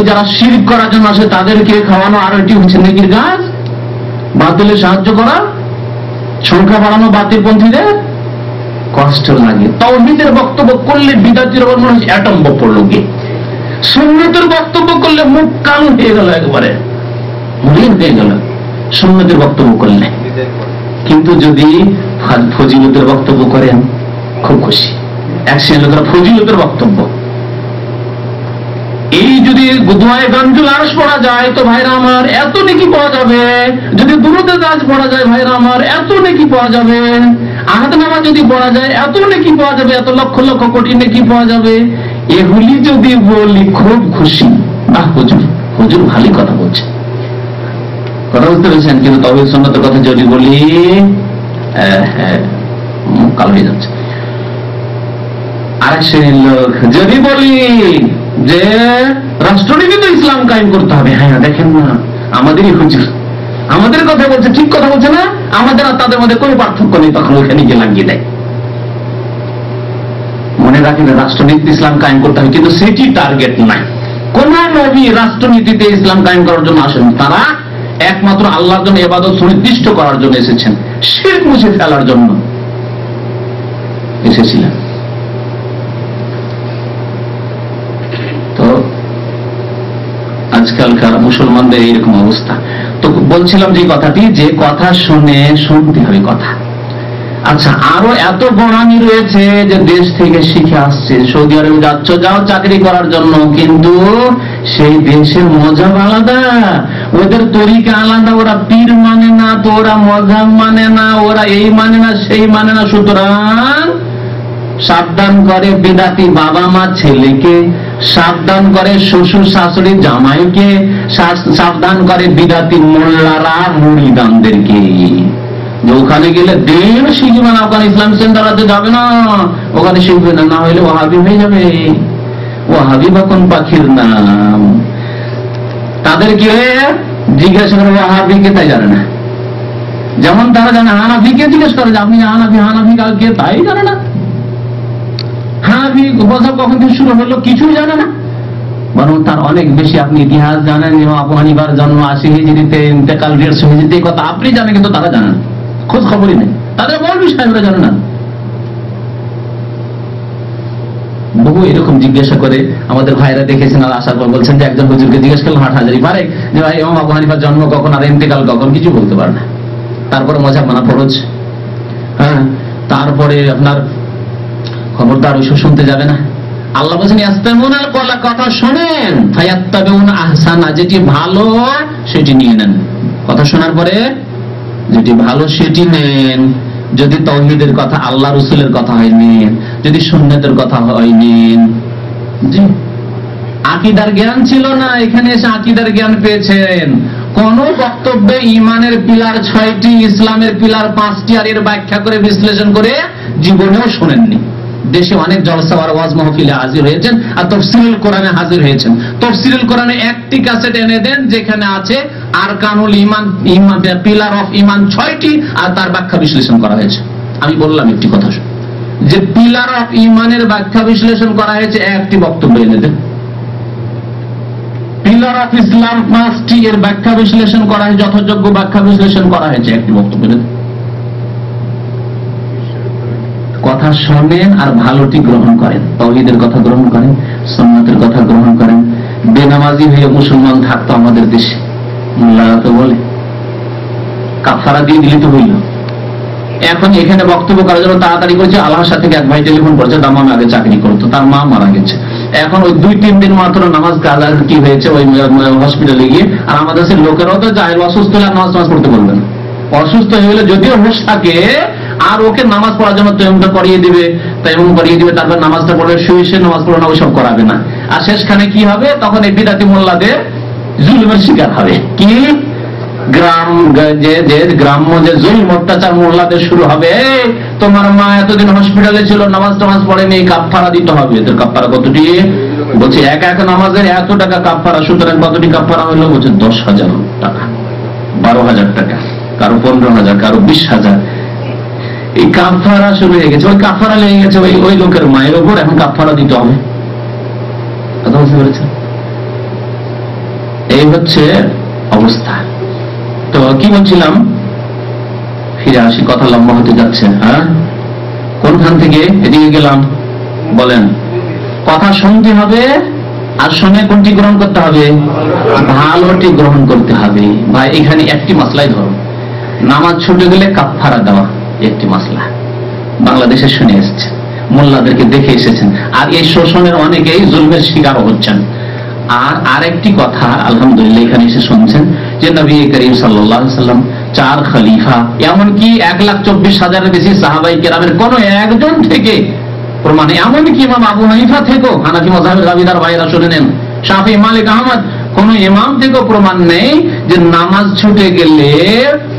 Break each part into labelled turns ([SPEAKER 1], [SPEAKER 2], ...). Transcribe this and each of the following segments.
[SPEAKER 1] ওই যারা শিরক করার জন্য আসে তাদেরকে খাওয়ানো, আর এটি হচ্ছে নেকির কাজ, বাতিলে সাহায্য করা, সংখ্যা বাড়ানো বাতিলপন্থীদের কষ্ট লাগে। তাওহীদের বক্তব্য করলে বিদাতির ওপর মনে হচ্ছে অ্যাটম বোম পড়লো গিয়ে, সুন্নতের বক্তব্য করলে মুখ কালো হয়ে গেল, একবারে মলিন হয়ে গেল সুন্নতের বক্তব্য করলে। কিন্তু যদি ফজিলতের বক্তব্য করেন খুব খুশি। এক শ্রেণীর লোকেরা ফজিলতের বক্তব্য, এই যদি দুআয়ে গানজুল আরশ পড়া যায় তো ভাইরা আমার এত নেকি পাওয়া যাবে, যদি দুরূদে দাজ পড়া যায় ভাইরা আমার এত নেকি পাওয়া যাবে, আহাদ নামাজ যদি পড়া যায় এত নেকি পাওয়া যাবে, এত লক্ষ লক্ষ কোটি নেকি পাওয়া যাবে। এগুলি যদি বলি খুব খুশি, বাহ হুজুর, হুজুর ভালোই কথা বলছে, কথা বুঝতে পেরেছেন। কিন্তু তাওহীদ সুন্নাতের কথা যদি বলি মুখ কালো হয়ে যাচ্ছে। আরেক শ্রেণীর লোক যদি বলি যে রাষ্ট্রনীতি তো ইসলাম কায়েম করতে হবে, হ্যাঁ দেখেন না আমাদেরই হুজুর আমাদের কথা বলছে, ঠিক কথা বলছে না, আমাদের আর তাদের মধ্যে কোনো পার্থক্য নেই, তখন ওখানে গিয়ে লাগিয়ে দেয়। মনে রাখেন রাষ্ট্রনীতি ইসলাম কায়েম করতে হবে, কিন্তু সেটি টার্গেট নাই। কোন নবী রাষ্ট্রনীতিতে ইসলাম কায়েম করার জন্য আসেন, তারা একমাত্র আল্লাহর জন্য ইবাদত সুনির্দিষ্ট করার জন্য এসেছেন, শিরক মুছে ফেলার জন্য এসেছিলেন। তো আজকালকার মুসলমানদের এইরকম অবস্থা। তো বলছিলাম যে কথাটি, যে কথা শুনতে হবে কথা। আচ্ছা, আরো এত গোড়ামি রয়েছে যে দেশ থেকে শিখে আসছে, সৌদি আরবে যাচ্ছ, যাও চাকরি করার জন্য, কিন্তু সেই দেশের মজাব আলাদা, ওদের তরিকা আলাদা, ওরা পীর মানে না, তো ওরা মজাব মানে না, ওরা এই মানে না সেই মানে না। সুতরাং সাবধান করে বিদাতি বাবা মা ছেলেকে, সাবধান করে শ্বশুর শাশুড়ি জামাইকে, সাবধান করে বিদাতি মোল্লারা মুরিদানদেরকে। ওখানে গেলে দিন শিখবে না, ওখানে ইসলাম সেন্টারে যাবে না, ওখানে শিখবে না, না হইলে ওয়াহাবি হয়ে যাবে। ওয়াহাবি বা কোন পাখির নাম? তাদেরকে জিজ্ঞাসা করে ওয়াহাবিকে, তাই জানে না। যেমন তারা জানে হানাফিকে, জিজ্ঞেস করে আপনি হানাফি কালকে, তাই জানে না। হানাফি মযহাব কখন থেকে শুরু হলো কিছুই জানে না, বরং তার অনেক বেশি আপনি ইতিহাস জানেন। আবু হানিফার জন্ম 80 হিজরিতে, ইন্তেকাল 150 হিজরিতে, এই কথা আপনি জানেন, কিন্তু তারা জানেন, খোঁজ খবরই নেই, তাদের মৌলভী সাহেবরা জানে না। বহু এরকম জিজ্ঞাসা করে আমাদের ভাইরা দেখেছেন, আর আসার পর বলছেন যে একজন হুজুরকে জিজ্ঞেস করলাম হাটহাজারি পারে যে ভাই ইমাম আবু হানিফার জন্ম কখন আর ইন্তেকাল কখন, কিছু বলতে পারে না। তারপরে মজাব মানা ফরজ, হ্যাঁ, তারপরে আপনার খবরদার ওইসব শুনতে যাবে না। আল্লাহ বলেছেন ইয়াস্তামিউনাল কওলা, কথা শোনেন, ফায়াত্তাবিউনা আহসানা, যেটি ভালো সেটি নিয়ে নেন। কথা শোনার পরে যেটি ভালো সেটি নেন। যদি তাওহীদের কথা, আল্লাহ রাসূলের কথা হয় নেন, যদি সুন্নাতের কথা হয় নেন। জি, আকীদার জ্ঞান ছিল না, এখানে এসে আকীদার জ্ঞান পেয়েছেন। কোন বক্তব্যে ইমানের পিলার 6টি, ইসলামের পিলার 5টি, আর এর ব্যাখ্যা করে বিশ্লেষণ করে জীবনেও শোনেননি। দেশে অনেক জলসা আর ওয়াজ মাহফিলে হাজির হয়েছেন, আর তাফসীরুল কোরআনে হাজির হয়েছেন। তাফসীরুল কোরআনে একটি ক্যাসেট এনে দেন যেখানে আছে আরকানুল ঈমান, পিলার অফ ঈমান 6টি, আর তার ব্যাখ্যা বিশ্লেষণ করা হয়েছে। আমি বললাম একটি কথা, যে পিলার অফ ঈমানের ব্যাখ্যা বিশ্লেষণ করা হয়েছে, একটি বক্তব্য এনে দেন। পিলার অফ ইসলাম 5টি, এর ব্যাখ্যা বিশ্লেষণ করা হয়েছে, যথাযোগ্য ব্যাখ্যা বিশ্লেষণ করা হয়েছে, একটি বক্তব্য এনে দেন। কথা শোনেন আর ভালোটি গ্রহণ করেন, তাওহীদের কথা গ্রহণ করেন, সুন্নাতের কথা গ্রহণ করেন। বেনামাজি হয়ে মুসলমান থাকতো আমাদের দেশে, মোল্লারা তো বলে কাফারা দিয়ে দিলে তো হইল। এখন এখানে বক্তব্য করার জন্য তাড়াতাড়ি করেছে, আলহাসা থেকে এক ভাই টেলিফোন করেছে, দামামে আগে চাকরি করতো, তার মা মারা গেছে। এখন ওই 2-3 দিন মাত্র নামাজ কাজা কি হয়েছে ওই হসপিটালে গিয়ে, আর আমাদের দেশের লোকেরাও তো যায়, অসুস্থ হলে নামাজ পড়তে বলবেন। অসুস্থ হয়ে গেলে যদিও হুঁশ থাকে, আর ওকে নামাজ পড়ার জন্য তায়াম্মুম করিয়ে দিবে, তারপর নামাজটা পড়ে শুয়ে নামাজ পড়ো না, ওইসব করাবে না। আর শেষখানে কি হবে, তখন এই বিদাতি মোল্লাদের জুলুমের শিকার হবে। কি গ্রাম্য যে জুলুম অত্যাচার মোল্লাদের শুরু হবে, তোমার মা এতদিন হসপিটালে ছিল, নামাজ টামাজ পড়েনি, কাফারা দিতে হবে। এদের কাফারা কতটি? বলছে এক নামাজের এত টাকা কাফারা। সুতরাং কতটি কাফারা হলো? বলছে 10,000 টাকা, 12,000 টাকা, কারো 15,000, কারো 20,000। এই কাফারা শুরু হয়ে গেছে, ওই কাফারা লেগে গেছে ওই লোকের মায়ের ওপর, এখন কাফারা দিতে হবে। কথা বুঝতে পেরেছেন? এই হচ্ছে অবস্থা। তো কি বলছিলাম, ফিরে আসি, কথা লম্বা হতে যাচ্ছে। হ্যাঁ, কোনখান থেকে এদিকে গেলাম বলেন? কথা শুনতে হবে, আর শুনে কোনটি গ্রহণ করতে হবে? ভালোটি গ্রহণ করতে হবে। ভাই এখানে একটি মাসলাই ধরো, নামাজ ছুটে গেলে কাফারা দেওয়া, একটি মাসলা বাংলাদেশে শুনে এসেছেন, মোল্লাদেরকে দেখে এসেছেন, আর এই শোষণের অনেকেই জুলমের শিকার হচ্ছেন। আর আরেকটি কথা আলহামদুলিল্লাহ এখানে এসে শুনছেন যে নবী করিম সাল্লাল্লাহু আলাইহি সাল্লাম 4 খলিফা, এমনকি 1,24,000-এর বেশি সাহাবায়ে কেরামের কোন একজন থেকে প্রমাণে, এমনকি ইমাম আবু হানিফা থেকেও, হানাফি মাযহাবের দাবিদার ভাইরা শুনে নেন, শাফি, মালিক, আহমদ, কোন ইমাম থেকেও প্রমাণ নেই যে নামাজ ছুটে গেলে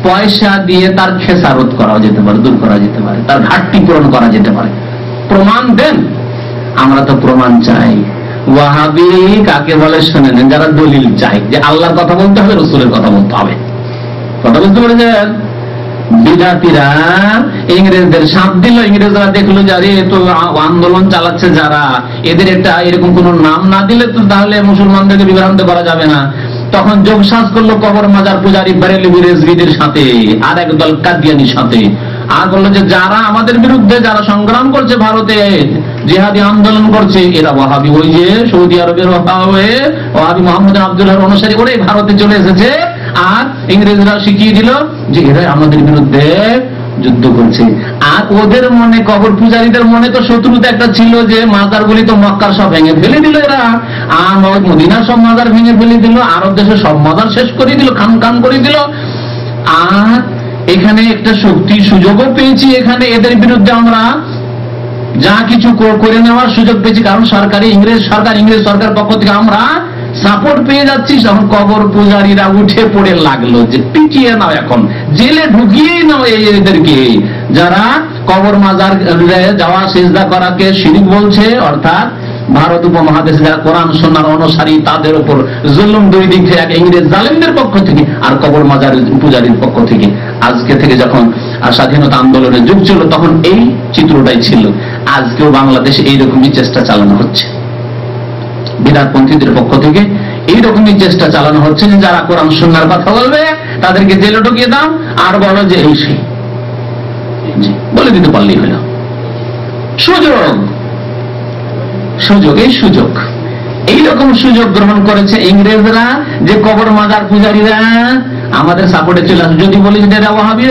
[SPEAKER 1] পয়সা দিয়ে তার খেসারত করা যেতে পারে, দূর করা যেতে পারে, তার ঘাটতি পূরণ করা যেতে পারে। প্রমাণ দেন। আমরা তো প্রমাণ চাই। ওয়াহাবি কাকে বলে শুনে নেন, যারা দলিল চাই যে আল্লাহর কথা বলতে হবে, রসুলের কথা বলতে হবে। কথা বলতে পেরেছেন? বিদাতিরা ইংরেজদের সাথ দিল, ইংরেজরা দেখলো যে আরে তো আন্দোলন চালাচ্ছে যারা, এদের একটা এরকম কোন নাম না দিলে তো তাহলে মুসলমানদেরকে বিভ্রান্ত করা যাবে না। তখন যোগসাজ করলো কবর মাজার পূজারী বেরেলভি রেজভিদের সাথে, আর একদল কাদিয়ানির সাথে, আর বললো যে যারা আমাদের বিরুদ্ধে যারা সংগ্রাম করছে, ভারতে জিহাদি আন্দোলন করছে, এরা ওয়াহাবি, ওই যে সৌদি আরবের ওয়াহাবি মোহাম্মদ আব্দুল্লাহর অনুসারী, ওরাই ভারতে চলে এসেছে। আর ইংরেজরা শিখিয়ে দিল যে এরা আমাদের বিরুদ্ধে যুদ্ধ করছে। আর ওদের মনে, কবর পূজারীদের মনে তো শত্রুতা একটা ছিল যে মাজারগুলি তো মক্কার সব ভেঙে ফেলে দিল এরা, আর মদিনার সব মাজার ভেঙে ফেলে দিল, আরব দেশের সব মাজার শেষ করে দিল, খান খান করে দিল। আর এখানে একটা শক্তি সুযোগও পেয়েছি, এখানে এদের বিরুদ্ধে আমরা যা কিছু করে নেওয়ার সুযোগ পেয়েছি, কারণ সরকারি ইংরেজ সরকার পক্ষ থেকে আমরা সাপোর্ট পেয়ে যাচ্ছি। তখন কবর পূজারীরা উঠে পড়ে লাগলো যে পিটিয়ে নাও, এখন জেলে ঢুকিয়েই নাও এদেরকে, যারা কবর মাজার যাওয়া সিজদা করাকে শিরক বলছে, অর্থাৎ ভারত উপমহাদেশে যারা কোরআন সুন্নাহর অনুসারী তাদের উপর জুলুম দুই দিক থেকে, এক ইংরেজ জালেমদের পক্ষ থেকে আর কবর মাজার পূজারীর পক্ষ থেকে। আজকে থেকে যখন স্বাধীনতা আন্দোলনের যুগ ছিল তখন এই চিত্রটাই ছিল। আজকেও বাংলাদেশে এইরকমই চেষ্টা চালানো হচ্ছে, বিদাতপন্থীদের পক্ষ থেকে এইরকমই চেষ্টা চালানো হচ্ছে যে যারা কোরআন সুন্নাহর কথা বলবে তাদেরকে জেলে ঢুকিয়ে দাও, আর বলো যে এই সেই বলে দিতে পারলেই হলো। সুযোগ এইরকম সুযোগ গ্রহণ করেছে ইংরেজরা যে কবর মাজার পূজারীরা আমাদের সাপোর্টে চলে আসে। যদি বলি যে ওয়াহাবি,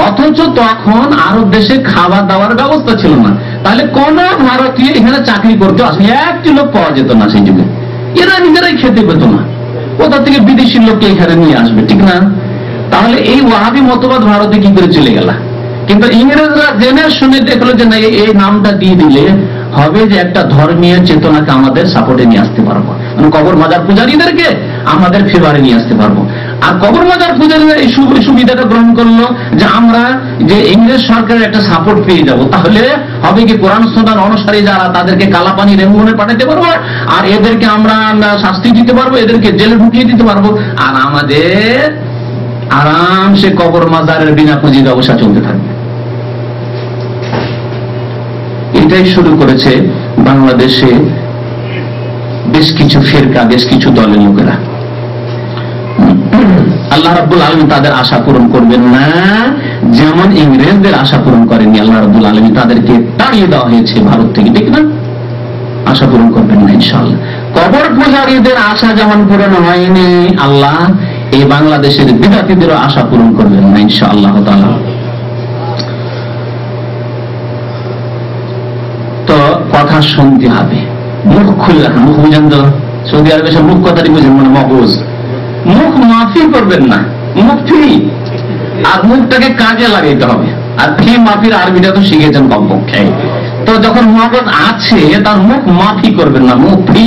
[SPEAKER 1] অথচ তখন আরব দেশে খাবার দাবার ব্যবস্থা ছিল না, তাহলে কোন ভারতীয় এখানে চাকরি করতে আসলে একটি লোক পাওয়া যেত না সেই যুগে। এরা নিজেরাই খেতে পেত না, কোথা থেকে বিদেশি লোককে এখানে নিয়ে আসবে, ঠিক না? তাহলে এই ওয়াহাবি মতবাদ ভারতে কি করে চলে গেল? কিন্তু ইংরেজরা জেনে শুনে দেখলো যে না, এই নামটা দিয়ে দিলে হবে যে একটা ধর্মীয় চেতনাকে আমাদের সাপোর্টে নিয়ে আসতে পারবো, মানে কবর মাজার পূজারীদেরকে আমাদের ফেভারে নিয়ে আসতে পারবো। আর কবর মাজার পূজারীরা এই সুবিধাটা গ্রহণ করলো যে আমরা যে ইংরেজ সরকারের একটা সাপোর্ট পেয়ে যাব, তাহলে হবে কি কোরআন সুন্নাহর অনুসারী যারা তাদেরকে কালাপানি রেমুনে পাঠাতে পারবো, আর এদেরকে আমরা শাস্তি দিতে পারবো, এদেরকে জেলে ঢুকিয়ে দিতে পারবো, আর আমাদের আরামসে কবর মাজারের বিনা পুঁজি ব্যবসা চলতে থাকবে। এটাই শুরু করেছে বাংলাদেশে বেশ কিছু ফিরকা, বেশ কিছু দলের লোকেরা। আল্লাহ রাব্বুল আলামিন তাদের আশা পূরণ করবেন না, যেমন ইংরেজদের আশা পূরণ করেননি আল্লাহ রাব্বুল আলামিন, তাদেরকে তাড়িয়ে দেওয়া হয়েছে ভারত থেকে, ঠিক না? আশা পূরণ করবেন না ইনশাআল্লাহ। কবর পূজারীদের আশা যেমন পূরণ হয়নি, আল্লাহ এই বাংলাদেশের বিদাতীদেরও আশা পূরণ করবেন না ইনশাআল্লাহ তাআলা। তো কথা শুনতে হবে, মুখ খুলে রাখা, মুখ বুঝেন তো, সৌদি আরবে সব মুখ কথাটি বুঝেন, মানে মগজ, মুখ মাফি করবেন না, মুখ ফি, আর মুখটাকে কাজে লাগাইতে হবে। আর ফি মাফির আরবিটা তো শিখেছেন কমপক্ষে। তো যখন মগজ আছে তার মুখ মাফি করবেন না, মুখ ফি,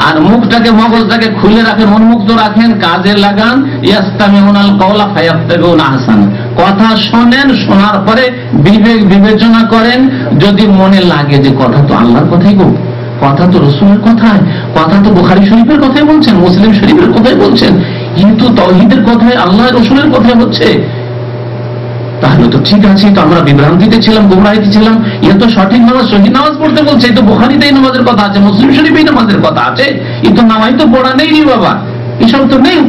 [SPEAKER 1] আর মুখটাকে মগজটাকে খুলে রাখেন, উন্মুক্ত রাখেন, কাজে লাগান। ইয়াস্তামিউনাল কওলা ফায়াত্তাবিউনা আহসানা, কথা শোনেন, শোনার পরে বিবেক বিবেচনা করেন। যদি মনে লাগে যে কথা তো আল্লাহর কথাই গো, কথা তো রসুলের কথায়, কথা তো বুখারী শরীফের কথাই বলছেন, মুসলিম শরীফের কথাই বলছেন, কিন্তু তাওহীদের কথায়, আল্লাহ রসুলের কথাই হচ্ছে, তাহলে তো ঠিক আছে। তো আমরা বিভ্রান্তিতে ছিলাম, গুমরাহিতে ছিলাম, এ তো সঠিক নামাজ, সহিহ নামাজ পড়তে বলছে, এই তো বুখারীতেই নামাজের কথা আছে, মুসলিম শরীফেই নামাজের কথা আছে, এই তো নামাজ তো পড়া নেই রে বাবা। এসব তো নেই।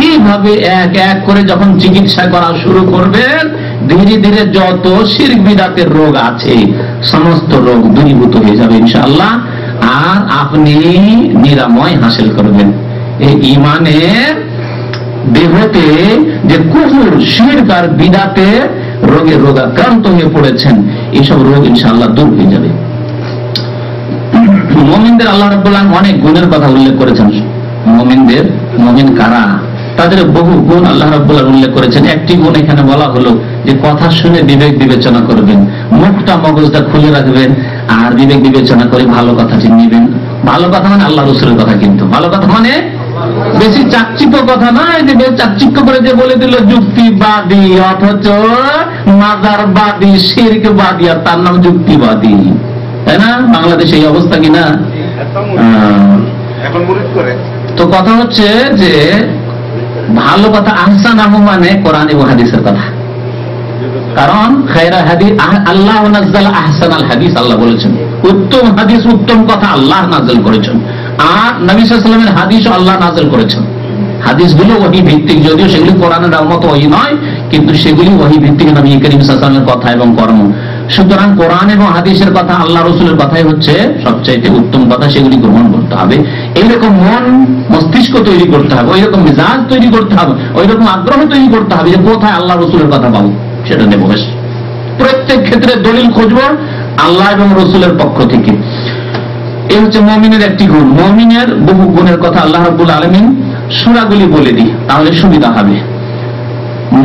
[SPEAKER 1] এইভাবে এক এক করে যখন চিকিৎসা করা শুরু করবেন, ধীরে ধীরে যত শিরক বিদআতের রোগ আছে সমস্ত রোগ দূরীভূত হয়ে যাবে ইনশাআল্লাহ, আর আপনি নিরাময় হাসিল করবেন। এই ঈমানের দেহতে যে কুফর, শিরক আর বিদআতের রোগে রোগাক্রান্ত হয়ে পড়েছেন, এইসব রোগ ইনশাআল্লাহ দূর হয়ে যাবে। মুমিনদের আল্লাহ রাব্বুল আলামিন অনেক গুণের কথা উল্লেখ করেছেন। মুমিন কারা, তাদের বহু গুণ আল্লাহ রাব্বুল আলামিন উল্লেখ করেছেন। একটি গুণ এখানে বলা হলো যে কথা শুনে বিবেক বিবেচনা করবেন, মুখটা মগজটা খুলে রাখবেন, আর বিবেক বিবেচনা করে ভালো কথাটি নেবেন। ভালো কথা মানে আল্লাহ রাসূলের কথা, কিন্তু ভালো কথা মানে বেশি চাকচিক্য কথা নয়, যে চাকচিক্য করে যে বলে দিল যুক্তিবাদী, অথচ মাজারবাদী, শিরকবাদী, আর তার নাম যুক্তিবাদী, তাই না? বাংলাদেশে এই অবস্থা কিনা? তো কথা হচ্ছে যে ভালো কথা আহসানাহু মানে কোরআন এবং হাদিসের কথা, কারণ খায়রা হাদিস আল্লাহ নাযালা আহসানাল হাদিস, আল্লাহ বলেছেন উত্তম হাদিস, উত্তম কথা আল্লাহ নাযিল করেছেন, আর নবী সাল্লাল্লাহু আলাইহি ওয়াসাল্লামের হাদিসও আল্লাহ নাযিল করেছেন। হাদিসগুলো ওহী ভিত্তিক, যদিও সেগুলি কোরআনের মতো ওহী নয়, কিন্তু সেগুলি ওহী ভিত্তিক, নবী করিম সাল্লাল্লাহু আলাইহি ওয়াসাল্লামের কথা এবং কর্ম। সুতরাং কোরআন এবং হাদিসের কথা, আল্লাহ রাসূলের কথাই হচ্ছে সবচাইতে উত্তম কথা, সেগুলি গ্রহণ করতে হবে। এইরকম মন মস্তিষ্ক তৈরি করতে হবে, ওইরকম মিজাজ তৈরি করতে হবে, ওইরকম আগ্রহ তৈরি করতে হবে যে কোথায় আল্লাহ রাসূলের কথা পাবো, সেটা নেব। বেশ, প্রত্যেক ক্ষেত্রে দলিল খুঁজবো আল্লাহ এবং রাসূলের পক্ষ থেকে। এই হচ্ছে মুমিনের একটি গুণ। মুমিনের বহু গুণের কথা আল্লাহ রাব্বুল আলামিন সূরাগুলি বলে দিই, তাহলে সুবিধা হবে।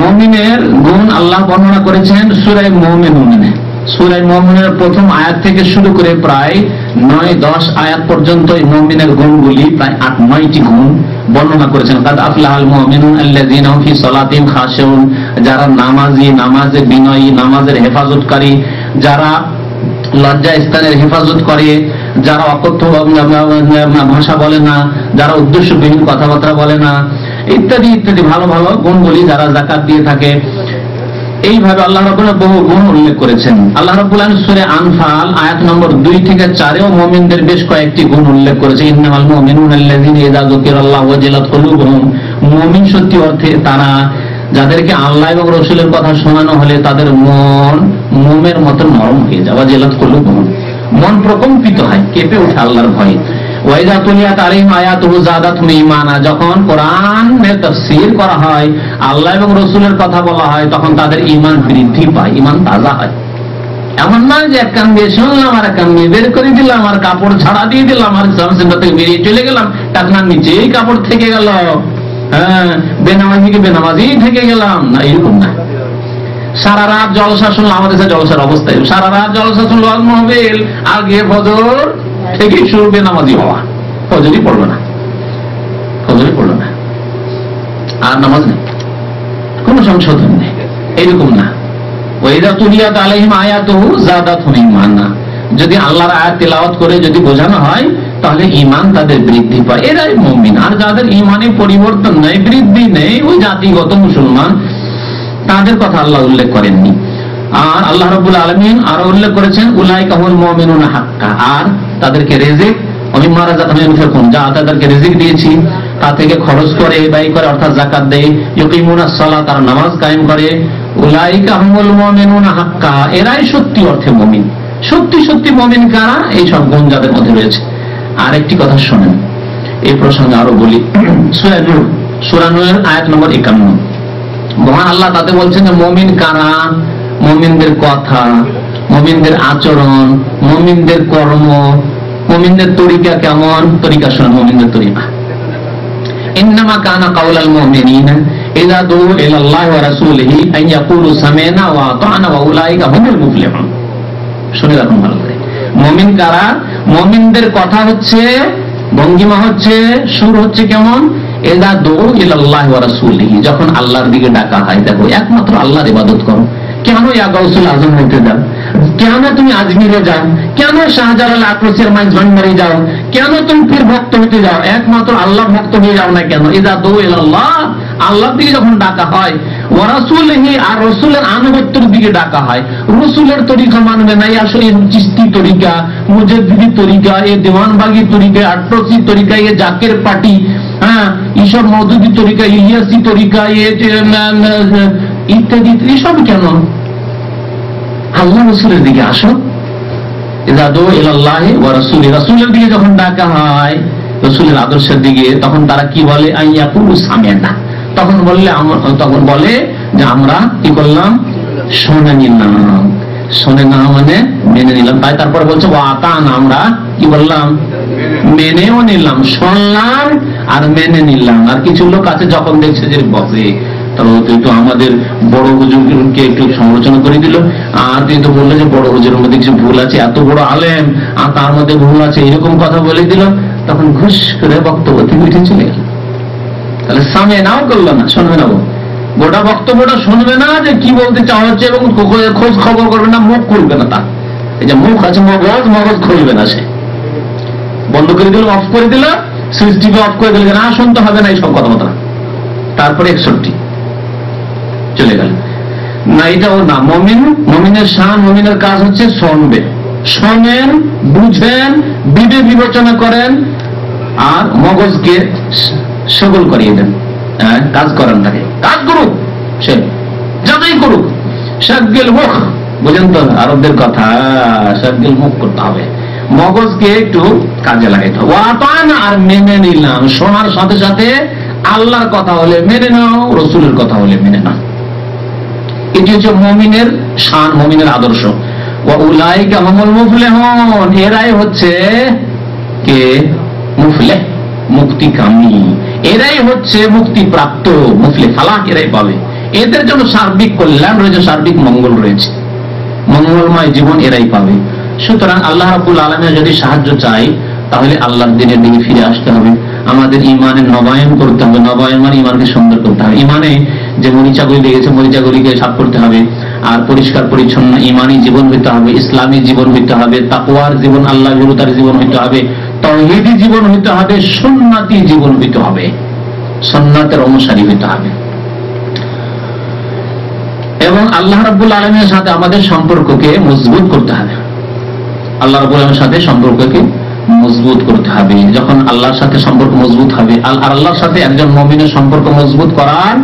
[SPEAKER 1] মুমিনের গুণ আল্লাহ বর্ণনা করেছেন সূরা মুমিনুনে। সূরা মুমিনের প্রথম আয়াত থেকে শুরু করে প্রায় 9-10 আয়াত পর্যন্ত এই মুমিনের গুণগুলি, প্রায় 8-9টি গুণ বর্ণনা করেছেন। কাদ আফলাহাল মুমিনুন আল্লাযীনা হুম ফি সালাতিহিম খাশিউন, যারা নামাজি, নামাজে বিনয়ী, নামাজের হেফাজতকারী, যারা লজ্জা স্থানের হেফাজত করে, যারা অকথ্য ভাষা বলে না, যারা উদ্দেশ্যবিহীন কথাবার্তা বলে না, ইত্যাদি ইত্যাদি ভালো ভালো গুণগুলি, যারা যাকাত দিয়ে থাকে। এইভাবে আল্লাহ রাব্বুল আলামিন বহু গুণ উল্লেখ করেছেন। আল্লাহ রাব্বুল আলামিন সূরা আনফাল আয়াত নম্বর 2 থেকে 4-এও মুমিনদের বেশ কয়েকটি গুণ উল্লেখ করেছে। ইন্নামাল মুমিনুনা আল্লাযীনা ইযা যুকিরাল্লাহু ওয়াজিলাত কুলুবুহুম, মুমিন সত্যি অর্থে তারা যাদেরকে আল্লাহ এবং রাসূলের কথা শোনানো হলে তাদের মন মোমের মতো নরম হয়ে যায়। ওয়াজিলাত কুলুবুহুম, মন প্রকম্পিত হয়, কেঁপে ওঠে আল্লাহর ভয়ে। ওয়াইদা তুলিয়াত আলাইহিম আয়াতুহু যাদাতহুম ঈমানা, যখন কোরআনের তাফসীর করা হয়, আল্লাহ এবং রাসূলের কথা বলা হয়, তখন তাদের ঈমান বৃদ্ধি পায়, ঈমান তাজা হয়। এমন নয় যে এক কান দিয়ে শুনলাম আর এক কান দিয়ে বের করে দিলাম, আর কাপড় ছাড়া দিয়ে দিলাম, আর সেন্টার থেকে বেরিয়ে চলে গেলাম, টাকনার নিচেই কাপড় থেকে গেল, হ্যাঁ, বেনামাজিকে বেনামাজি থেকে গেলাম, না, এরকম না। সারা রাত জলসা শুনলাম, আমাদের জলসার অবস্থায় সারা রাত জলসা শুনলো মহবিল, আর গিয়ে ফজর থেকে শুরু বেনামাজি হওয়া, ফজরই পড়লো না, ফজরই পড়লো না, আর নামাজ নেই, কোন সংশোধন নেই, এরকম না। ওয়াইদা তুলিয়াত আলাইহিম আয়াতুহু যাদাতহুম ঈমানা, যদি আল্লাহর আয়াত তেলাওয়াত করে যদি বোঝানো হয়, তাহলে ঈমান তাদের বৃদ্ধি পায়, এরাই মুমিন। আর যাদের ঈমানে পরিবর্তন নেই, বৃদ্ধি নেই, ওই জাতিগত মুসলমান, তাদের কথা আল্লাহ উল্লেখ করেননি। আর আল্লাহ রাব্বুল আলামিন আরো উল্লেখ করেছেন উলাইকা হুমুল মুমিনুনা হাক্কা, আর তাদেরকে রিজিক ওমিম্মা রাযাকনাহুম ইউনফিকুন, যা তাদেরকে রিজিক দিয়েছি তা থেকে খরচ করে, ব্যয় করে, অর্থাৎ যাকাত দেয়। ইউকিমুনাস সালাত, তারা নামাজ কায়েম করে। উলাইকা হুমুল মুমিনুনা হাক্কা, এরাই সত্যি অর্থে মুমিন। সত্যি সত্যি মুমিন কারা? এই সব গুণ যাদের মধ্যে রয়েছে। আরেকটি কথা শোনেন, এই প্রসঙ্গে আরো বলি। সূরা নূরের আয়াত নম্বর 51, মহান আল্লাহ তাতে বলছেন যে মুমিন কারা, মুমিনদের কথা, মুমিনদের আচরণ, মুমিনদের কর্ম, মুমিনদের তরিকা কেমন। তরিকা শোনেন, মুমিনদের তরিকা। ইন্নামা কানা কাউলাল মুমিনিনা ইযা দুউ ইলাল্লাহি ওয়া রাসূলিহি আন ইয়াকুলু সামি'না ওয়া আতা'না ওয়া উলাইকা হুমুল মুফলিহুন। শুনে রাখুন ভালো করে, মুমিন কারা? মুমিনদের কথা হচ্ছে, ভঙ্গিমা হচ্ছে, সুর হচ্ছে কেমন? ইযা দুউ ইলাল্লাহি ওয়া রাসূলিহি, যখন আল্লাহর দিকে ডাকা হয়, দেখো একমাত্র আল্লাহর ইবাদত করো। কেন ইয়া গাউসুল আজম হইতে যাও? কেন তুমি আজমিরে যাও? কেন শাহজালাল আক্রোশের মাইজভান্ডারে যাও? কেন তুমি পীর ভক্ত হতে যাও? একমাত্র আল্লাহ ভক্ত হয়ে যাও না কেন? ইযা দুউ ইলাল্লাহ, আল্লাহর দিকে যখন ডাকা হয়, ওয়া রাসূলিহি, আর রাসূলের আনুগত্যের দিকে ডাকা হয়, রাসূলের তরিকা মানবে না, আসলে চিশতি তরিকা, মুজাদ্দিদি তরিকা, এ দেওয়ানবাগি তরিকা, আটরসি তরিকা, এ জাকের পার্টি, হ্যাঁ, ঈশ্বর মওদুদি তরিকা, ইলিয়াসি তরিকা, ইত্যাদি, এসব কেন? আল্লাহ রাসূলের দিকে আসো। ইযা দু ইলাল্লাহি ওয়া রাসূলি, রাসূলের দিকে যখন ডাকা হয়, রাসূলের আদর্শের দিকে, তখন তারা কি বলে? আইয়াকুলু সামি'না, তখন বলে যে আমরা কি করলাম? শুনে নিলাম। শুনে না মানে মেনে নিলাম। তাই তারপর বলছে ওয়া আতানা, আমরা কি বললাম? মেনেও নিলাম, শুনলাম আর মেনে নিলাম। আর কিছু লোক আছে যখন দেখছে যে বসে, তো আমাদের বড় হুজুরকে একটু সমালোচনা করে দিল, আর তুই তো বললো যে বড় হুজুরের মধ্যে কিছু ভুল আছে, এত বড় আলেম আর তার মধ্যে ভুল আছে, এরকম কথা বলে দিল, তখন ঘুষ করে বক্তব্য থেকে উঠে চলে গেল। তাহলে সামনে নাও করলো না, শুনবে না, গোটা বক্তব্যটা শুনবে না যে কি বলতে চাওয়া হচ্ছে, এবং খোঁজ খবর করবে না, মুখ খুলবে না। তার এই যে মুখ আছে, মগজ খুলবে না, সে বন্ধ করে দিল, অফ করে দিল, সুইচ টিপে অফ করে দিল, না শুনতে হবে না এইসব কথাবার্তা। তারপরে 61 চলে গেল না, এটাও না। মুমিনের শান, মুমিনের কাজ হচ্ছে শুনবে, শোনেন, বুঝেন, বিবেক বিবেচনা করেন, আর মগজকে সবল করিয়ে দেন। কাজ করেন, তাকে কাজ করুক, সে যাতেই করুক। শাগিল মুখ, বুঝেন তো আরবদের কথা, শাগিল মুখ করতে হবে, মগজকে একটু কাজে লাগাইতে হবে। ওয়াতানা, আর মেনে নিলাম। শোনার সাথে সাথে আল্লাহর কথা হলে মেনে নাও, রসুলের কথা হলে মেনে নাও। এটি হচ্ছে মুমিনের শান, মুমিনের আদর্শ। ওয়া উলাইকা হুমুল মুফলিহুন, এরাই হচ্ছে কে? মুফলিহ, মুক্তিকামী, এরাই হচ্ছে মুক্তিপ্রাপ্ত, মুফলিহ, ফালাহ এরাই পাবে। এদের জন্য সার্বিক কল্যাণ রয়েছে, সার্বিক মঙ্গল রয়েছে, মঙ্গলময় জীবন এরাই পাবে। সুতরাং আল্লাহ রাব্বুল আলামিন যদি সাহায্য চাই, তাহলে আল্লাহর দিনের দিকে ফিরে আসতে হবে, আমাদের ইমানের নবায়ন করতে হবে। নবায়ন মানে ইমানকে সুন্দর করতে হবে। ইমানে যে মরিচাগুলি লেগেছে, মরিচাগুলিকে সাফ করতে হবে, আর পরিষ্কার পরিচ্ছন্ন ইমানি জীবন হইতে হবে, ইসলামী জীবন হইতে হবে, তাকওয়ার জীবন, আল্লাহ ভীরুতার জীবন হইতে হবে, তাওহীদি জীবন হইতে হবে, সুন্নতি জীবন হইতে হবে, সুন্নাতের অনুসারী হইতে হবে। এবং আল্লাহ রাব্বুল আলামিনের সাথে আমাদের সম্পর্ককে মজবুত করতে হবে। আল্লাহ রাব্বুল আলামিনের সাথে সম্পর্ককে মজবুত করতে হবে। যখন আল্লাহর সাথে সম্পর্ক মজবুত হবে, আর আল্লাহর সাথে একজন মুমিনের সম্পর্ক মজবুত করার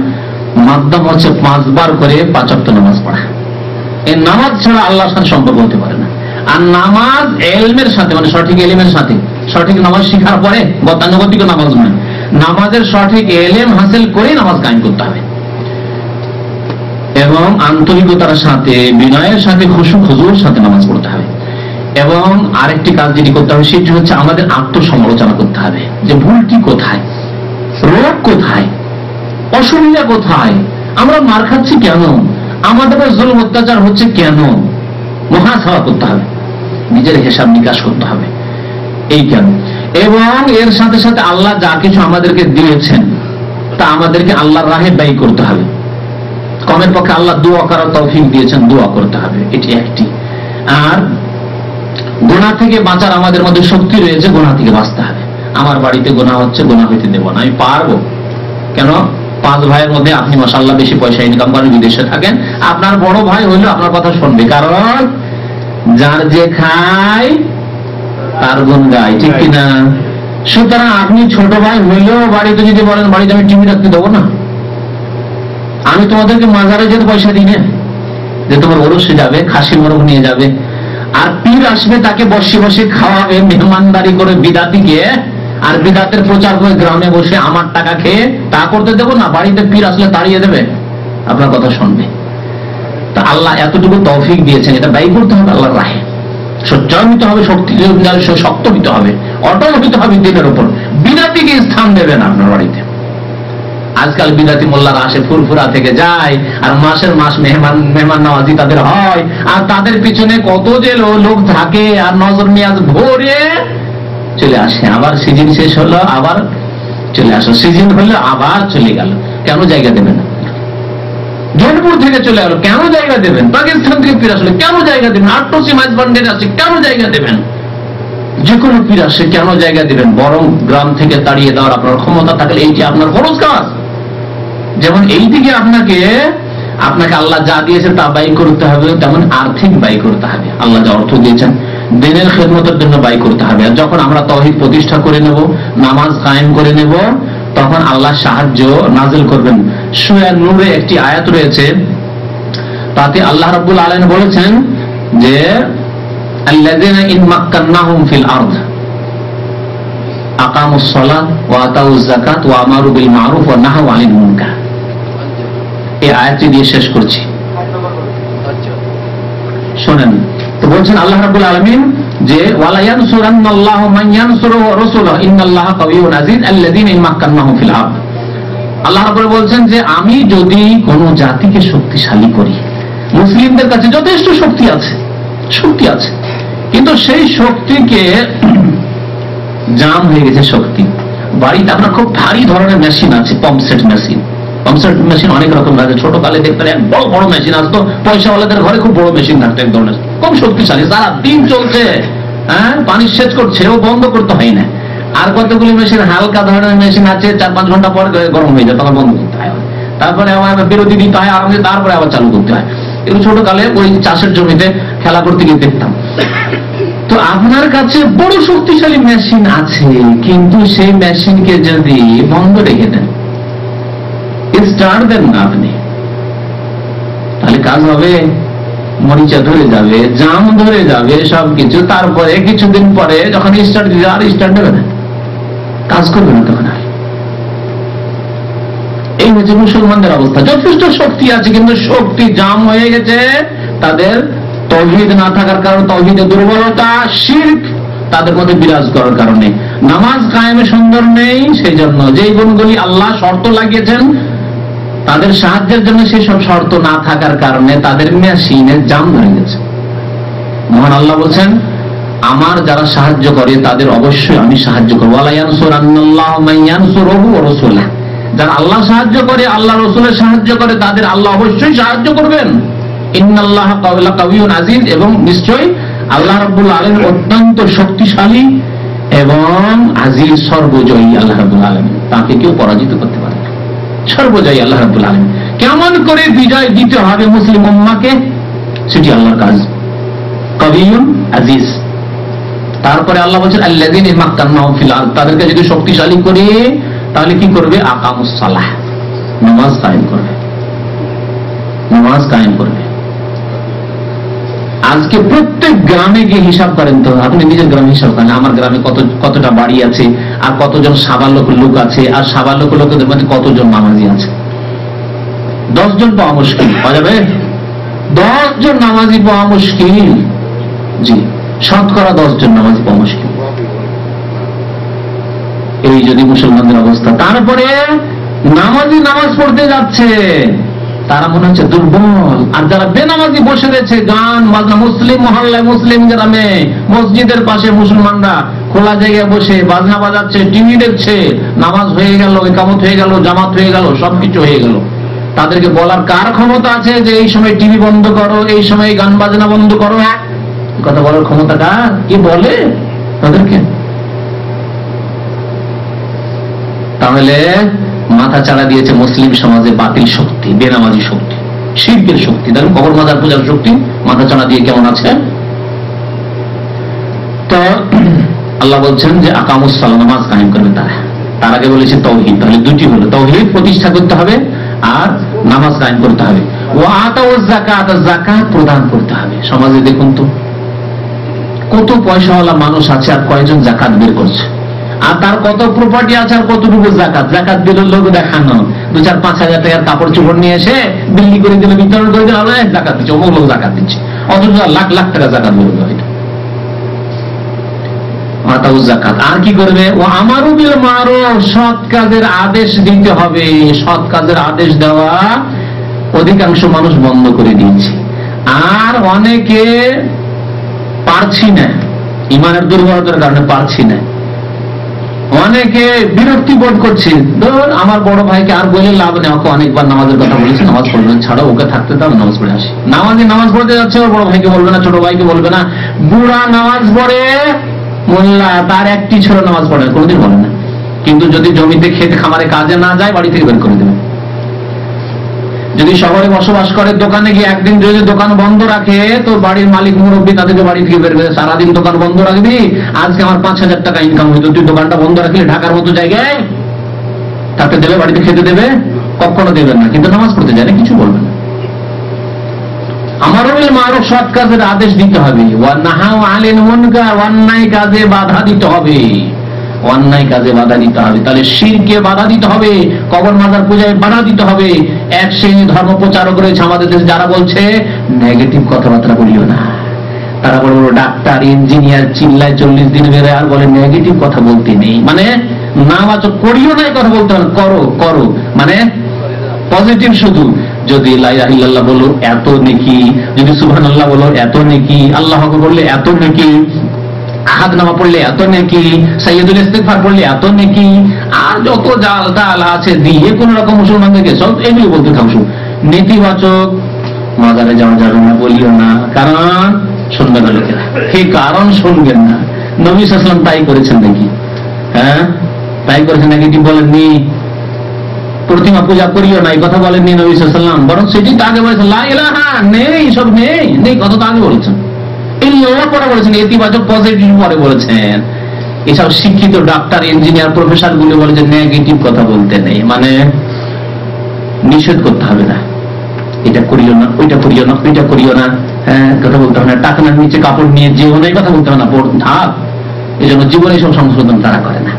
[SPEAKER 1] মাধ্যম হচ্ছে 5 বার করে 5 ওয়াক্ত নামাজ পড়া। এই নামাজ ছাড়া আল্লাহর সাথে সম্পর্ক হতে পারে না। আর নামাজ ইলমের সাথে, মানে সঠিক ইলমের সাথে, সঠিক নামাজ শেখার পরে, গতানুগতিক নামাজ নয়, নামাজের সঠিক ইলম হাসিল করে নামাজ কায়েম করতে হবে, এবং আন্তরিকতার সাথে, বিনয়ের সাথে, খুশুর সাথে নামাজ পড়তে হবে। এবং আরেকটি কাজ যেটি করতে হবে, সেটি হচ্ছে আমাদের আত্মসমালোচনা করতে হবে, যে ভুলটি কোথায়, রোগ কোথায়, অসুবিধা কোথায়, আমরা মার খাচ্ছি কেন, আমাদের জুলুম অত্যাচার হচ্ছে কেন, মুহাসাবা করতে হবে, নিজের হিসাব নিকাশ করতে হবে, এই কেন। এবং এর সাথে সাথে আল্লাহ যা কিছু আমাদেরকে দিয়েছেন, তা আমাদেরকে আল্লাহর রাহে ব্যয় করতে হবে। কমের পক্ষে আল্লাহ দোয়া করার তৌফিক দিয়েছেন, দোয়া করতে হবে, এটি একটি। আর গুনাহ থেকে বাঁচার আমাদের মধ্যে শক্তি রয়েছে, গুনাহ থেকে বাঁচতে হবে। আমার বাড়িতে গুনাহ হচ্ছে, গুনাহ হইতে দেব না, আমি পারবো কেন? 5 ভাইয়ের মধ্যে আপনি মাশাআল্লাহ বেশি পয়সা ইনকাম করেন, বিদেশে থাকেন, আপনার বড় ভাই হইলেও আপনার কথা শুনবে, কারণ যার যে খায় তার গুণ গায়, ঠিক কিনা? সুতরাং আপনি ছোট ভাই হইলেও বাড়িতে যদি বলেন বাড়িতে আমি টিভি রাখতে দেবো না, আমি তোমাদেরকে মাজারে যেতে পয়সা দিই না, যে তোমার ওরসে যাবে, খাসি মোরগ নিয়ে যাবে, আর পীর আসবে তাকে বসে বসে খাওয়াবে, মেহমানদারি করে বিদাতিকে, আর বিদাতের প্রচার করে গ্রামে বসে আমার টাকা খেয়ে, তা করতে দেবো না। বাড়িতে পীর আসলে তাড়িয়ে দেবে, আপনার কথা শুনবে। তা আল্লাহ এতটুকু তৌফিক দিয়েছেন, এটা ব্যয় করতে হবে আল্লাহর রাহে, সোচ্চার হতে হবে, শক্ত হতে হবে, অটল হতে হবে দিনের উপর। বিদাতিকে স্থান দেবেন আপনার বাড়িতে। আজকাল বিদাতি মোল্লারা আসে, ফুরফুরা থেকে যায়, আর মাসের মাস মেহমান নওয়াজি তাদের হয়, আর তাদের পিছনে কত যে লোক থাকে, আর নজর নিয়াজ ভরে চলে আসে। আবার সিজন শেষ হলো, আবার চলে আসো, সিজন হলো আবার চলে গেল। কেন জায়গা দেবেন? জোনপুর থেকে চলে গেল, কেন জায়গা দেবেন? পাকিস্তান থেকে ফিরে আসলে কেন জায়গা দেবেন? আটটসি মাইজবান্ডের আছে, কেন জায়গা দেবেন? যে কোনো পীর আসে, কেন জায়গা দেবেন? বরং গ্রাম থেকে তাড়িয়ে দেওয়ার আপনার ক্ষমতা থাকলে এইটি আপনার ফরজ কাজ। যেমন এই দিকে আপনাকে আল্লাহ যা দিয়েছে তা ব্যয় করতে হবে, তেমন আর্থিক ব্যয় করতে হবে। আল্লাহ যা অর্থ দিয়েছেন দিনের খেদমতের জন্য ব্যয় করতে হবে। আর যখন আমরা তাওহীদ প্রতিষ্ঠা করে নেব, নামাজ কায়েম করে নেব, তখন আল্লাহ সাহায্য নাযিল করবেন। সূরা নূরে একটি আয়াত রয়েছে, তাতে আল্লাহ রাব্বুল আলামিন বলেছেন যে আল্লাযীনা ইন মাক্কান্নাহুম ফিল আরদ আকামুস সালাত ওয়া আতাউজ যাকাত ওয়া আমারু বিল মা'রুফ ওয়া নাহাউ আনিল মুনকার। এই আয়াতটি দিয়ে শেষ করছি, শুনেন। তো বলছেন আল্লাহ রাব্বুল আলামিন যে ওয়ালা ইয়ানসুরান্নাল্লাহু মান ইয়ানসুরু ওয়া রাসূলুহু ইন্নাল্লাহা কাওয়িয়্যুন আযীজ আল্লাযীনা ইন মাক্কান্নাহুম ফিল আরদ। আল্লাহ রাব্বুল বলছেন যে আমি যদি কোন জাতিকে শক্তিশালী করি, মুসলিমদের কাছে যথেষ্ট শক্তি আছে, কিন্তু সেই শক্তিকে জাম হয়ে গেছে শক্তি। বাড়িতে আপনার খুব ভারী ধরনের মেশিন আছে, পাম্পসেট মেশিন অনেক রকম আছে। ছোট কালে দেখতেন এক বড় বড় মেশিন আসতো, পয়সাওয়ালাদের ঘরে খুব বড় মেশিন থাকতো, এক ধরনের খুব শক্তিশালী, সারা দিন চলছে, পানি সেচ করছে, ও বন্ধ করতে হয় না। আর কতগুলি মেশিন হালকা ধরনের মেশিন আছে, 4-5 ঘন্টা পর গরম হয়ে যায়, তখন বন্ধ করতে হয়, তারপরে আবার বিরতি দিতে হয় আরামে, তারপরে আবার চালু করতে হয়। এগুলো ছোট কালে ওই চাষের জমিতে খেলা করতে গিয়ে দেখতাম। তো আপনার কাছে বড় শক্তিশালী মেশিন আছে, কিন্তু সেই মেশিনকে যদি বন্ধ রেখে দেন, স্টার্ট দেন না আপনি, তাহলে কাজ হবে? মরিচা ধরে যাবে, জাম ধরে যাবে, সবকিছু। তারপরে কিছুদিন পরে যখন স্টার্ট দিবে, আর স্টার্ট দেবে না, কাজ করবে না তখন আর। এই হচ্ছে মুসলমানদের অবস্থা। যথেষ্ট শক্তি আছে, কিন্তু শক্তি জাম হয়ে গেছে তাদের তাওহীদ না থাকার কারণে, তাওহীদের দুর্বলতা, শিরক তাদের মধ্যে বিরাজ করার কারণে। নামাজ কায়েমে সুন্দর নেই, সেই জন্য যেই গুণগুলি আল্লাহ শর্ত লাগিয়েছেন তাদের সাহায্যের জন্য, সেই সব শর্ত না থাকার কারণে তাদের মেশিনে জাম ধরে গেছে। মহান আল্লাহ বলছেন আমার যারা সাহায্য করে তাদের অবশ্যই আমি সাহায্য করবো। ওয়ালা ইয়ানসুরান্নাল্লাহু মান ইয়ানসুরুহু ওয়া রাসূলুহু। যারা আল্লাহ সাহায্য করে, আল্লাহ রাসূলের সাহায্য করে, তাদের আল্লাহ অবশ্যই সাহায্য করবেন। ইন্নাল্লাহা কাওয়িয়্যুন আযীজ, এবং নিশ্চয়ই আল্লাহ রাব্বুল আলামিন অত্যন্ত শক্তিশালী এবং আজিজ, সর্বজয়ী। আল্লাহ রাব্বুল আলামিন, তাকে কেউ পরাজিত করতে পারে না, সর্বজয়ী আল্লাহ রাব্বুল আলামিন। কেমন করে বিজয় দিতে হবে মুসলিম উম্মাহকে, সেটি আল্লাহর কাজ। কাওয়িয়্যুন আজিজ। তারপরে আল্লাহ বলছেন আল্লাযীনা মাক্কান্নাহুম ফিল আরদ, তাদেরকে যদি শক্তিশালী করে তাহলে কি করবে? আকামুস সালাহ, নামাজ কায়েম করবে। আজকে প্রত্যেক গ্রামে গিয়ে হিসাব করেন তো, আপনি নিজের গ্রামে হিসাব করেন, আমার গ্রামে কতটা বাড়ি আছে, আর কতজন সাবালক লোক আছে, আর সাবালক লোকদের মধ্যে কতজন নামাজি আছে। 10 জন পাওয়া মুশকিল, পাওয়া যাবে? 10 জন নামাজি পাওয়া মুশকিল, জি, শতকরা 10 জন নামাজি পাওয়া মুশকিল। এই যদি মুসলমানদের অবস্থা। তারপরে নামাজি নামাজ পড়তে যাচ্ছে, তারা মনে হচ্ছে দুর্বল। আর যারা বেনামাজি বসে রয়েছে, গান বাজনা, মুসলিম মহল্লায়, মুসলিম গ্রামে, মসজিদের পাশে মুসলমানরা খোলা জায়গায় বসে বাজনা বাজাচ্ছে, টিভি দেখছে, নামাজ হয়ে গেল, ইকামত হয়ে গেল, জামাত হয়ে গেল, সবকিছু হয়ে গেল। তাদেরকে বলার কার ক্ষমতা আছে যে এই সময় টিভি বন্ধ করো, এই সময় গান বাজনা বন্ধ করো? কথা বলার ক্ষমতাটা কি বলে তাদেরকে? তাহলে মাথা চাড়া দিয়েছে মুসলিম সমাজে বাতিল শক্তি, বেনামাজি শক্তি, শিরকের শক্তি। দেখুন কবর মাজার পূজার শক্তি মাথা চাড়া দিয়ে কেমন আছে। তো আল্লাহ বলছেন যে আকামুস সালাহ, নামাজ কায়েম করবে তারা। তার আগে বলেছে তাওহীদ, তাহলে দুটি হলো, তাওহীদ প্রতিষ্ঠা করতে হবে আর নামাজ কায়েম করতে হবে। ওয়া আতাউজ যাকাত, যাকাত প্রদান করতে হবে। সমাজে দেখুন তো কত পয়সাওয়ালা মানুষ আছে, আর কয়জন যাকাত বের করছে, আর তার কত প্রপার্টি আছে, আর কতটুকু যাকাত দিল লোক দেখানো। 2-4-5 হাজার টাকার কাপড় চোপড় নিয়ে এসে বিল্লি করে দিল, বিতরণ করে দিল, যাকাত দিচ্ছে, অমুক লোক যাকাত দিচ্ছে, অথচ লাখ লাখ টাকা যাকাত বেরোবে হয়তো। যাকাত। আর কি করবে? ও আমারু বিল মারুফ, সৎ কাজের আদেশ দিতে হবে। সৎ কাজের আদেশ দেওয়া অধিকাংশ মানুষ বন্ধ করে দিয়েছে, আর অনেকে পারছি না, ইমানের দুর্বলতার কারণে পারছি না। অনেকে বিরক্তি বোধ করছে, ধর আমার বড় ভাইকে আর বলে লাভ নেই, ওকে অনেকবার নামাজের কথা বলেছে, নামাজ পড়বেন, ছাড়া ওকে থাকতে দাও, নামাজ পড়ে আসি। নামাজ পড়তে যাচ্ছে, ওর বড় ভাইকে বলবে না, ছোট ভাইকে বলবে না। বুড়া নামাজ পড়ে, মোল্লা তার একটি ছোট নামাজ পড়ে, কোনোদিন বলে না। কিন্তু যদি জমিতে খেতে খামারে কাজে না যায়, বাড়ি থেকে বের করে দেবে। যদি শহরে বসবাস করে, দোকানে গিয়ে একদিন যদি দোকান বন্ধ রাখে, তো বাড়ির মালিক মুরব্বী তাদেরকে বাড়ি থেকে বের করে, সারাদিন দোকান বন্ধ রাখবি, আজকে আমার 5,000 টাকা ইনকাম হইতো, তুই দোকানটা বন্ধ রাখলে ঢাকার মতো জায়গায়, তাতে দেবে, বাড়িতে খেতে দেবে? কখনো দেবেন না, কিন্তু নামাজ পড়তে যায় না, কিছু বলবেন না। আমারও মারুফ সৎ কাজের আদেশ দিতে হবে, ওয়ানাহাউ আনিল মুনকার, অন্যায় কাজে বাধা দিতে হবে, অন্যায় কাজে বাধা দিতে হবে। তাহলে শিরকে বাধা দিতে হবে, কবর মাজার পূজায় বাধা দিতে হবে। এক শ্রেণী ধর্ম প্রচারক রয়েছে আমাদের দেশে, যারা বলছে নেগেটিভ কথাবার্তা বলিও না। তারা বড় বড় ডাক্তার, ইঞ্জিনিয়ার, চিল্লায় 40 দিন বেড়ে, আর বলে নেগেটিভ কথা বলতে নেই, মানে নামাজ করিও না, কথা বলতে হবে, করো করো, মানে পজিটিভ শুধু। যদি লা ইলাহা ইল্লাল্লাহ বলো এত নেকি, যদি সুবহানাল্লাহ বলো এত নেকি, আল্লাহু আকবার বললে এত নেকি, আহাদ নামা পড়লে এত নেকি, সাইয়্যিদুল ইস্তিগফার পড়লে এত নেকি, আর যত জাল তাল আছে দিয়ে কোন রকম মুসলমানদেরকে সব এগুলো বলতে থাকছো। নেতিবাচক মাজারে যাওয়া যাবে না, বলিও না, কারণ শুনবে না লোকেরা। কি কারণ শুনবেন না? নবী সাল্লাল্লাহু আলাইহি ওয়াসাল্লাম তাই করেছেন নাকি? হ্যাঁ, তাই করেছেন নাকি? বলেননি প্রতিমা পূজা করিও না, এই কথা বলেননি নবী সাল্লাল্লাহু আলাইহি ওয়াসাল্লাম, বরং সেটি তো আগে বলেছেন লা ইলাহা, নেই, সব নেই, নেই কথা তো আগে বলেছেন। ইল্লাল্লাহ পরে বলেছেন, ইতিবাচক পজিটিভ পরে বলেছেন। এসব শিক্ষিত ডাক্তার, ইঞ্জিনিয়ার, প্রফেসর গুলো বলে যে নেগেটিভ কথা বলতে নেই, মানে নিষেধ করতে হবে না, এটা করিও না, ওইটা করিও না, ওইটা করিও না, হ্যাঁ কথা বলতে হবে না, টাকনার নিচে কাপড় নিয়ে যেও না, কথা বলতে হবে না, ঢাক। এই জন্য জীবনে সব সংশোধন তারা করে না।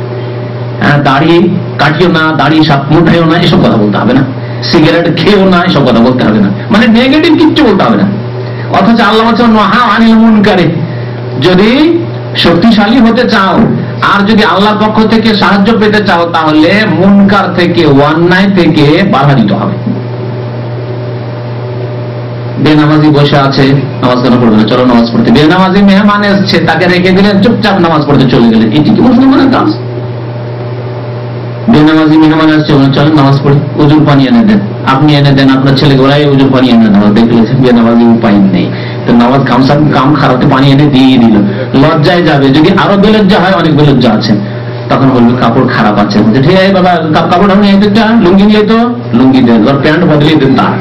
[SPEAKER 1] হ্যাঁ, দাড়ি কাটিও না, দাড়ি সাপ মুঠাইও না, এসব কথা বলতে হবে না। সিগারেট খেয়েও না, এসব কথা বলতে হবে না, মানে নেগেটিভ কিচ্ছু বলতে হবে না। অথচ আল্লাহ বলছেন নাহা আনিল মুনকারে, যদি শক্তিশালী হতে চাও আর যদি আল্লাহর পক্ষ থেকে সাহায্য পেতে চাও, তাহলে মুনকার থেকে, অন্যায় থেকে বাধা দিতে হবে। বেনামাজি বসে আছে, নামাজ কেন পড়বে না? চলো নামাজ পড়তে। বেনামাজি মেহমান এসছে, তাকে রেখে দিলেন, চুপচাপ নামাজ পড়তে চলে গেলেন, এটি কি মুসলমানের কাজ? বেনামাজি মেহমান আসছে, চলেন নামাজ পড়ি, উজুর পানি এনে দেন, আপনি এনে দেন, আপনার ছেলেকে বলাই উজুর পানি এনে দেওয়া, দেখলেন বেনামাজি উপায় নেই, তো নামাজ কাম খারাপে পানি এনে দিয়ে দিল, লজ্জায় যাবে। যদি আরো বেলজ্জা হয়, অনেক বেলজ্জা আছে, তখন বলবে কাপড় খারাপ আছে, ঠিক আছে বাবা, কাপড় নিয়ে দেন, লুঙ্গি নিয়ে তো লুঙ্গি দেন, প্যান্ট বদলিয়ে দেন, তার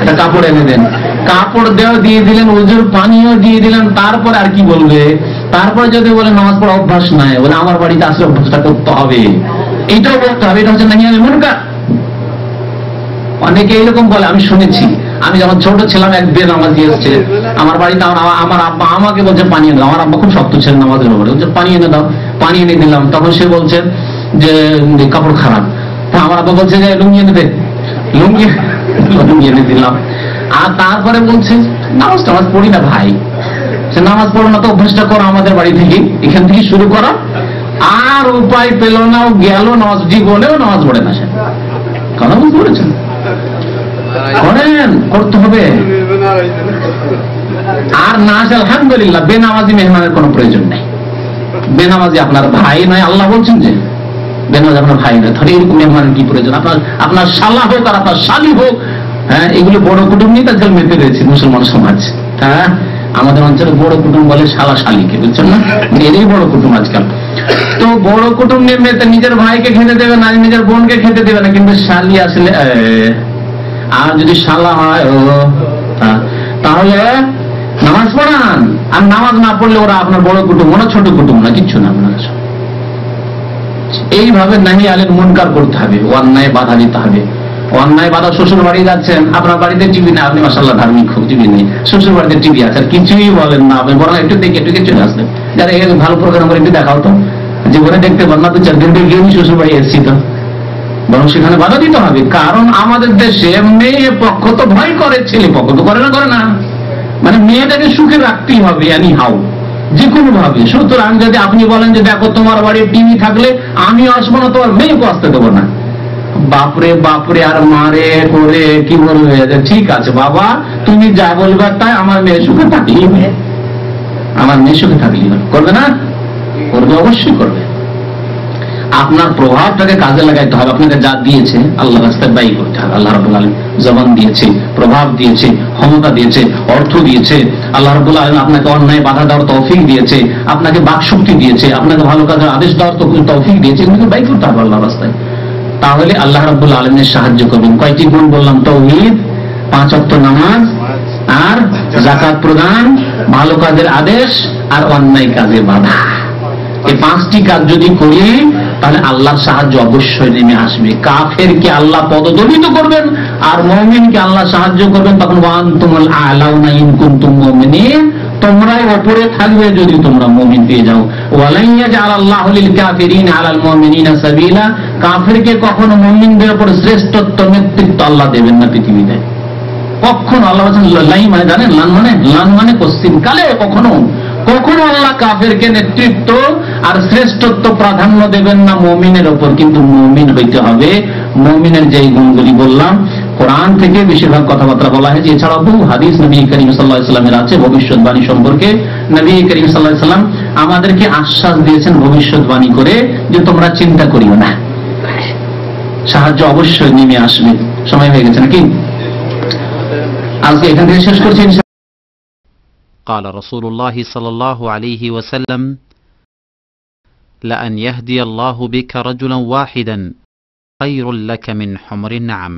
[SPEAKER 1] একটা কাপড় এনে দেন, কাপড় দেওয়া দিয়ে দিলেন, উজুর পানিও দিয়ে দিলেন, তারপরে আর কি বলবে? তারপরে যদি বলে নামাজ পড়া অভ্যাস নাই, বলে আমার বাড়িতে আসলে অভ্যাসটা করতে হবে, এইটাও বলতে হবে। এটা হচ্ছে নাহি আনিল মুনকার। অনেকে এইরকম বলে, আমি শুনেছি। আমি যখন ছোট ছিলাম, এক বেনামাজি এসেছে আমার বাড়িতে, আমার আব্বা আমাকে বলছে পানি এনে দাও, আমার আব্বা খুব শক্ত ছিলেন নামাজের ব্যাপারে, বলছে পানি এনে দাও, পানি এনে দিলাম, তখন সে বলছে যে কাপড় খারাপ, তা আমার আব্বা বলছে যে লুঙ্গি এনে দে, লুঙ্গি এনে দিলাম, আর তারপরে বলছে নামাজ টামাজ পড়ি না ভাই, সে নামাজ পড়ো না তো অভ্যাসটা করো আমাদের বাড়ি থেকে, এখান থেকে শুরু করো। আর উপায় পেল না, গেল নামাজ, জীবনেও নামাজ পড়ে না সে। কথা বুঝতে পেরেছেন? করেন, করতে হবে। আর না আসে আলহামদুলিল্লাহ, বেনামাজি মেহমানের কোনো প্রয়োজন নেই। বেনামাজি আপনার ভাই নয়, আল্লাহ বলছেন যে বেনামাজি আপনার ভাই নয়, তাহলে এরকম মেহমানের কি প্রয়োজন? আপনার শালা হোক আর আপনার শালি হোক, হ্যাঁ, এগুলো বড় কুটুম নিয়ে আজকাল মেতে রয়েছে মুসলমান সমাজ। হ্যাঁ, আমাদের অঞ্চলে বড় কুটুম বলে শালা শালিকে, বুঝছেন না? এরই বড় কুটুম আজকাল। তো বড় কুটুম নিয়ে মেতে নিজের ভাইকে খেতে দেবে না, নিজের বোনকে খেতে দেবে না, কিন্তু শালি আসলে, আর যদি শালা হয় তাহলে নামাজ পড়ান, আর নামাজ না পড়লে ওরা আপনার বড় কুটুম, ওরা ছোট কুটুম না, কিচ্ছু না আপনার। এইভাবে নাহি আনিল মুনকার করতে হবে, অন্যায় বাধা দিতে হবে। অন্যায় বাধা, শ্বশুর বাড়ি যাচ্ছেন, আপনার বাড়িতে টিভি না, আপনি মাশাআল্লাহ ধার্মিক, খুব টিভি নেই, শ্বশুর বাড়িতে টিভি আছে, আর কিছুই বলেন না, আপনি বরং একটু দেখে একটু চলে আসলেন, যারা এই ভালো প্রোগ্রাম করে একটু দেখাও তো, জীবনে দেখতে পান না, 2-4 দিন দেখে শ্বশুর বাড়ি এসেছি, তো বরং সেখানে বাধা দিতে হবে। কারণ আমাদের দেশে মেয়ে পক্ষ তো ভয় করে, ছেলে পক্ষ তো করে না, মানে মেয়েটাকে সুখে রাখতেই হবে এনি হাউ, যে কোনো ভাবে। সুতরাং যদি আপনি বলেন যে দেখো তোমার বাড়ির টিভি থাকলে আমি আসবো না, তোমার মেয়েকে আসতে দেবো না, বাপরে বাপরে আর মারে করে কি বলবে, ঠিক আছে বাবা তুমি যা বলবে তাই, আমার মেয়ে সুখে থাকলেই, আমার মেয়ে সুখে থাকলেই করবে না? করবে, অবশ্যই করবে। আপনার প্রভাবটাকে কাজে লাগাইতে হবে, আপনাকে যা দিয়েছে আল্লাহ রাস্তায় ব্যয় করতে হবে। আল্লাহ রাব্বুল আলামিন জবান দিয়েছে, প্রভাব দিয়েছে, ক্ষমতা দিয়েছে, অর্থ দিয়েছে। আল্লাহ রাব্বুল আলামিন আপনাকে অন্যায় বাধা দেওয়ার তৌফিক দিয়েছে, আপনাকে বাকশক্তি দিয়েছে, আপনাকে ভালো কাজের আদেশ দেওয়ার তৌফিক দিয়েছে, এগুলোকে ব্যয় করতে হবে আল্লাহ রাস্তায়। তাহলে আল্লাহ রাব্বুল আলামিনের সাহায্য করবেন। কয়টি গুণ বললাম? তাওহীদ, 5 ওয়াক্ত নামাজ, আর যাকাত প্রদান, ভালো কাজের আদেশ, আর অন্যায় কাজে বাধা। এই 5টি কাজ যদি করি তাহলে আল্লাহর সাহায্য অবশ্যই নেমে আসবে। কাফেরকে আল্লাহ পদদলিত করবেন আর মুমিনকে আল্লাহ সাহায্য করবেন। তখন ওয়ান্তুমুল আ'লাউনা ইন কুনতুম মুমিনিন, তোমরাই উপরে থাকবে যদি তোমরা মুমিন পেয়ে যাও। ওয়ালাই ইয়াজআলাল্লাহু লিল কাফিরিনা আলাল মুমিনিনা সাবিলা, কাফেরকে কখনো মুমিনদের উপর শ্রেষ্ঠত্ব, নেতৃত্ব আল্লাহ দেবেন না পৃথিবীতে কখনো। আল্লাহ বলেন লাই মানে জানেন, লান মানে পশ্চিম কালে কখনো কখনো আল্লাহ কাফেরকে নেতৃত্ব আর শ্রেষ্ঠত্ব প্রাধান্য দেবেন না মুমিনের উপর। কিন্তু মুমিন হইতে হবে। মুমিনের যেই গুণগুলি বললাম কোরআন থেকে বেশিরভাগ কথাবার্তা বলা হয়েছে, এছাড়াও বহু হাদিস নবী করিম সাল্লাল্লাহু আলাইহি ওয়াসাল্লামের আছে ভবিষ্যৎবাণী সম্পর্কে। নবী করিম সাল্লাল্লাহু আলাইহি ওয়াসাল্লাম আমাদেরকে আশ্বাস দিয়েছেন ভবিষ্যৎবাণী করে যে তোমরা চিন্তা করিও না, সাহায্য অবশ্যই নেমে আসবে। সময় হয়ে গেছে নাকি? আজকে এখান থেকে শেষ করছি।
[SPEAKER 2] قال رسول الله صلى الله عليه وسلم لأن يهدي الله بك رجلا واحدا خير لك من حمر النعم